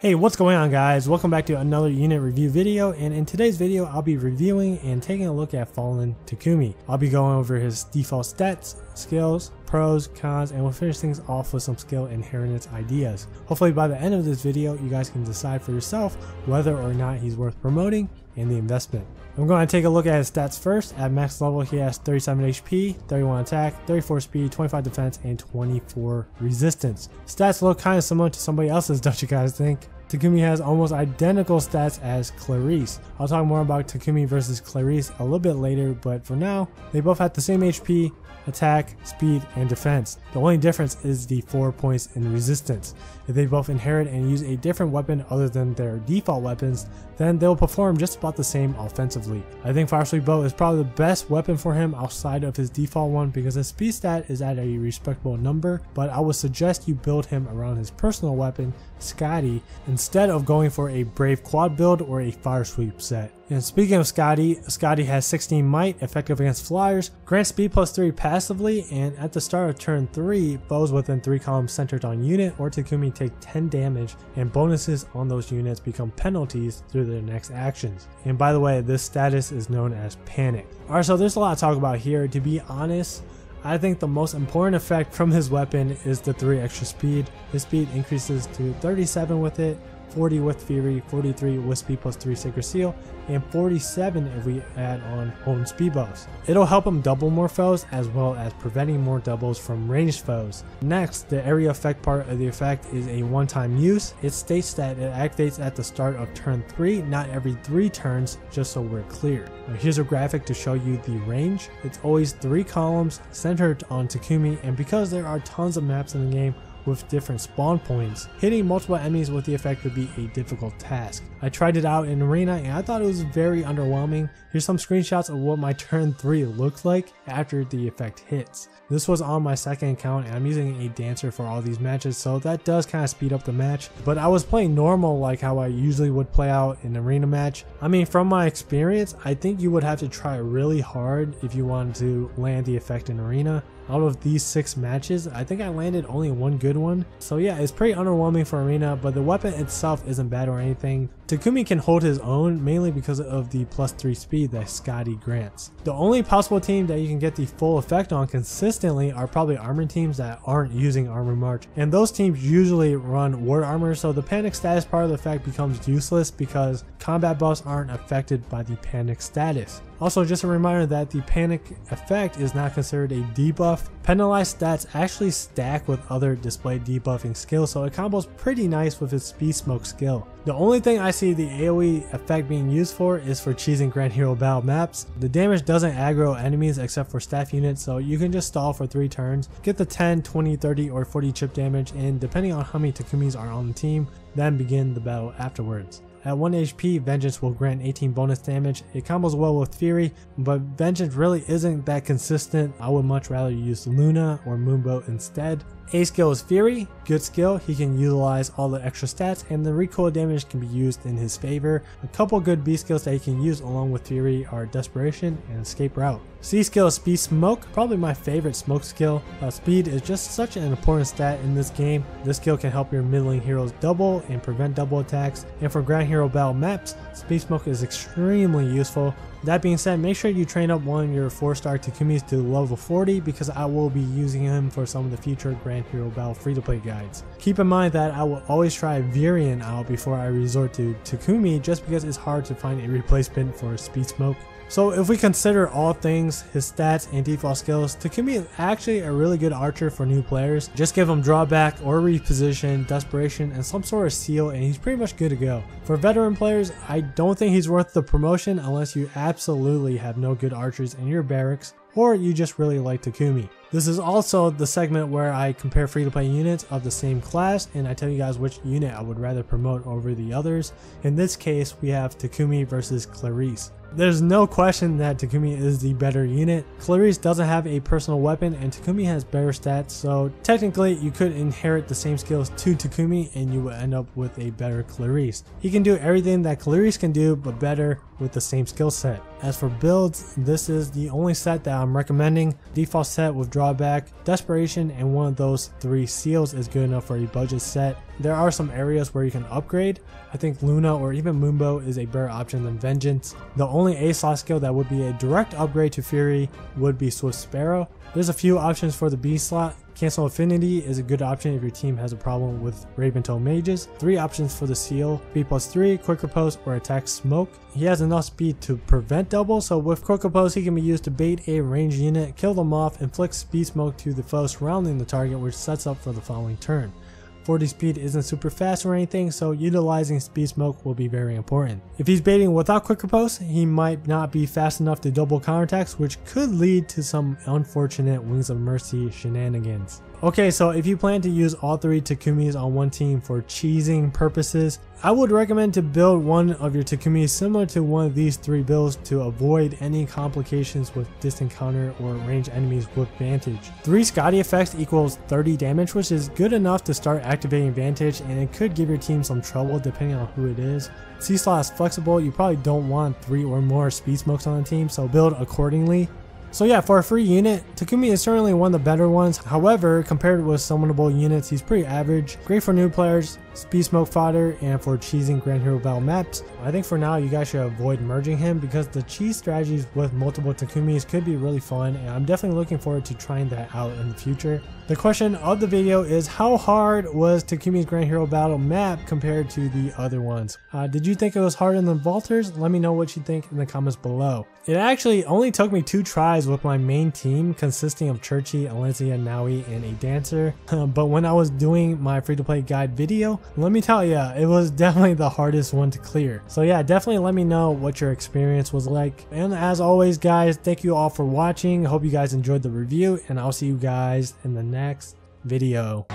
Hey, what's going on guys? Welcome back to another unit review video, and in today's video I'll be reviewing and taking a look at Fallen Takumi. I'll be going over his default stats, skills, pros, cons, and we'll finish things off with some skill inheritance ideas. Hopefully by the end of this video you guys can decide for yourself whether or not he's worth promoting and the investment. I'm going to take a look at his stats first. At max level he has 37 HP, 31 attack, 34 speed, 25 defense, and 24 resistance. Stats look kind of similar to somebody else's, don't you guys think? Takumi has almost identical stats as Clarisse. I'll talk more about Takumi versus Clarisse a little bit later, but for now, they both have the same HP, attack, speed, and defense. The only difference is the 4 points in resistance. If they both inherit and use a different weapon other than their default weapons, then they'll perform just about the same offensively. I think Fire Sweep Bow is probably the best weapon for him outside of his default one because his speed stat is at a respectable number, but I would suggest you build him around his personal weapon, Skadi, instead of going for a Brave Quad build or a Fire Sweep set. And speaking of Skadi, Skadi has 16 might, effective against flyers, grants speed plus 3 passively, and at the start of turn 3, foes within 3 columns centered on unit or Takumi take 10 damage, and bonuses on those units become penalties through their next actions. And by the way, this status is known as Panic. Alright, so there's a lot to talk about here. To be honest, I think the most important effect from his weapon is the 3 extra speed. His speed increases to 37 with it, 40 with Fury, 43 with speed plus 3 Sacred Seal, and 47 if we add on Honed Speed Buffs. It'll help him double more foes as well as preventing more doubles from ranged foes. Next, the area effect part of the effect is a one-time use. It states that it activates at the start of turn 3, not every 3 turns, just so we're clear. Now here's a graphic to show you the range. It's always 3 columns centered on Takumi, and because there are tons of maps in the game with different spawn points, hitting multiple enemies with the effect would be a difficult task. I tried it out in arena and I thought it was very underwhelming. Here's some screenshots of what my turn 3 looked like after the effect hits. This was on my second account and I'm using a dancer for all these matches, so that does kind of speed up the match, but I was playing normal like how I usually would play out in an arena match. I mean, from my experience, I think you would have to try really hard if you wanted to land the effect in arena. Out of these 6 matches, I think I landed only one good one. So yeah, it's pretty underwhelming for arena, but the weapon itself isn't bad or anything. Takumi can hold his own mainly because of the plus 3 speed that Skadi grants. The only possible team that you can get the full effect on consistently are probably armor teams that aren't using armor march, and those teams usually run ward armor, so the panic status part of the effect becomes useless because combat buffs aren't affected by the panic status. Also, just a reminder that the panic effect is not considered a debuff. Penalized stats actually stack with other displayed debuffing skills, so it combos pretty nice with his speed smoke skill. The only thing I see the AoE effect being used for is for cheesing Grand Hero Battle maps. The damage doesn't aggro enemies except for staff units, so you can just stall for 3 turns, get the 10, 20, 30, or 40 chip damage, and depending on how many Takumis are on the team, then begin the battle afterwards. At 1 HP, Vengeance will grant 18 bonus damage. It combos well with Fury, but Vengeance really isn't that consistent. I would much rather use Luna or Moonbow instead. A skill is Fury, good skill, he can utilize all the extra stats and the recoil damage can be used in his favor. A couple good B skills that he can use along with Fury are Desperation and Escape Route. C skill is Speed Smoke, probably my favorite smoke skill. Speed is just such an important stat in this game. This skill can help your middling heroes double and prevent double attacks, and for Grand Hero Battle maps, Speed Smoke is extremely useful. That being said, make sure you train up one of your 4-star Takumis to level 40 because I will be using him for some of the future Grand Hero Battle free-to-play guides. Keep in mind that I will always try Virion out before I resort to Takumi just because it's hard to find a replacement for Speed Smoke. So if we consider all things, his stats and default skills, Takumi is actually a really good archer for new players. Just give him drawback or reposition, desperation, and some sort of seal and he's pretty much good to go. For veteran players, I don't think he's worth the promotion unless you absolutely have no good archers in your barracks or you just really like Takumi. This is also the segment where I compare free-to-play units of the same class and I tell you guys which unit I would rather promote over the others. In this case, we have Takumi versus Clarisse. There's no question that Takumi is the better unit. Clarisse doesn't have a personal weapon and Takumi has better stats, so technically you could inherit the same skills to Takumi and you would end up with a better Clarisse. He can do everything that Clarisse can do but better with the same skill set. As for builds, this is the only set that I'm recommending. Default set with drawback. Desperation and one of those 3 seals is good enough for a budget set. There are some areas where you can upgrade. I think Luna or even Mumbo is a better option than Vengeance. The only A slot skill that would be a direct upgrade to Fury would be Swift Sparrow. There's a few options for the B slot. Cancel Affinity is a good option if your team has a problem with Raven-Tailed Mages. 3 options for the seal: speed +3, quick riposte, or attack smoke. He has enough speed to prevent double, so with quick riposte he can be used to bait a ranged unit, kill them off, inflict speed smoke to the foe surrounding the target, which sets up for the following turn. 40 speed isn't super fast or anything, so utilizing speed smoke will be very important. If he's baiting without quick riposte, he might not be fast enough to double counterattacks, which could lead to some unfortunate Wings of Mercy shenanigans. Okay, so if you plan to use all 3 Takumis on one team for cheesing purposes, I would recommend to build one of your Takumis similar to one of these 3 builds to avoid any complications with distant counter or ranged enemies with Vantage. 3 Skadi effects equals 30 damage, which is good enough to start activating Vantage, and it could give your team some trouble depending on who it is. C slot is flexible. You probably don't want 3 or more speed smokes on the team, so build accordingly. So yeah, for a free unit, Takumi is certainly one of the better ones. However, compared with summonable units, he's pretty average. Great for new players, speed smoke fodder, and for cheesing Grand Hero Battle maps. I think for now you guys should avoid merging him because the cheese strategies with multiple Takumis could be really fun, and I'm definitely looking forward to trying that out in the future. The question of the video is, how hard was Takumi's Grand Hero Battle map compared to the other ones? Did you think it was harder than Vaulters? Let me know what you think in the comments below. It actually only took me 2 tries with my main team consisting of Churchy, Alencia, Naui, and a Dancer. But when I was doing my free-to-play guide video, let me tell you, it was definitely the hardest one to clear. So yeah, definitely let me know what your experience was like. And as always guys, thank you all for watching. I hope you guys enjoyed the review, and I'll see you guys in the next video.